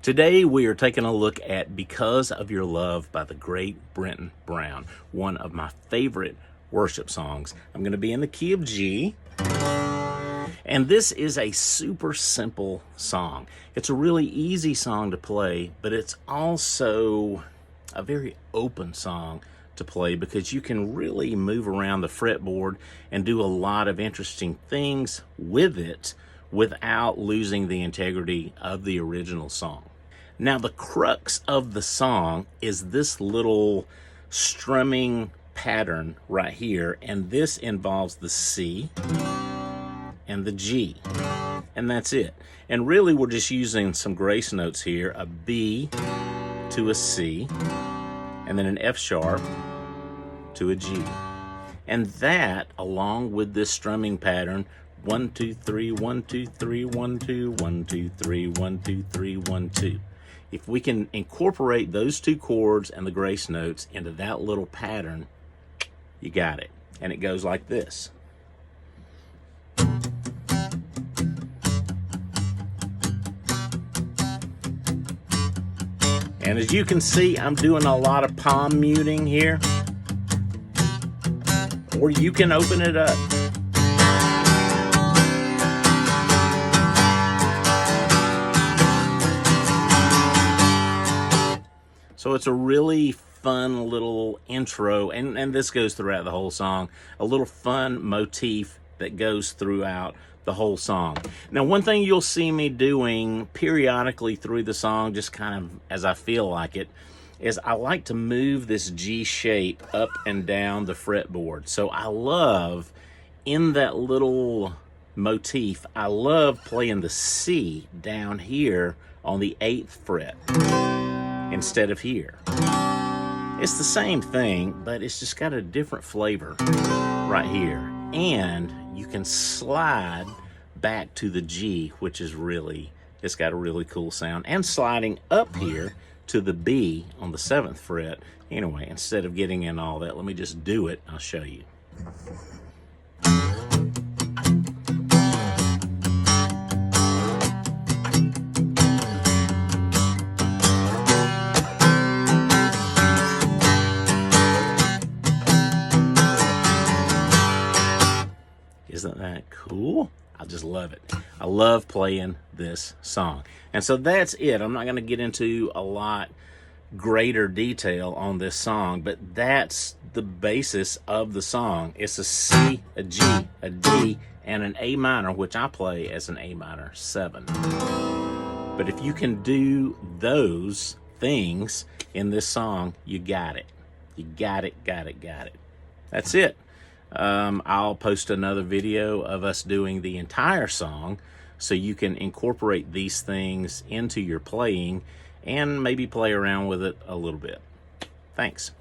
Today we are taking a look at Because of Your Love by the great Brenton, one of my favorite worship songs. I'm going to be in the key of G, and this is a super simple song. It's a really easy song to play, but it's also a very open song to play because you can really move around the fretboard and do a lot of interesting things with it without losing the integrity of the original song. Now, the crux of the song is this little strumming pattern right here, and this involves the C and the G, and that's it. And really, we're just using some grace notes here, a B to a C, and then an F sharp to a G. And that, along with this strumming pattern, 1, 2, 3, 1, 2, 3, 1, 2, 1, 2, 3, 1, 2, 3, 1, 2. If we can incorporate those two chords and the grace notes into that little pattern, you got it. And it goes like this. And as you can see, I'm doing a lot of palm muting here. Or you can open it up. So it's a really fun little intro, and this goes throughout the whole song, a little fun motif that goes throughout the whole song. Now, one thing you'll see me doing periodically through the song, just kind of as I feel like it, is I like to move this G shape up and down the fretboard. So I love, in that little motif, I love playing the C down here on the 8th fret instead of here. It's the same thing, but it's just got a different flavor right here. And you can slide back to the G, which is really, it's got a really cool sound. And sliding up here to the B on the 7th fret. Anyway, instead of getting in all that, let me just do it. I'll show you. Isn't that cool? I just love it. I love playing this song. And so that's it. I'm not going to get into a lot greater detail on this song, but that's the basis of the song. It's a C, a G, a D, and an A minor, which I play as an A minor 7. But if you can do those things in this song, you got it. You got it. That's it. I'll post another video of us doing the entire song so you can incorporate these things into your playing and maybe play around with it a little bit. Thanks.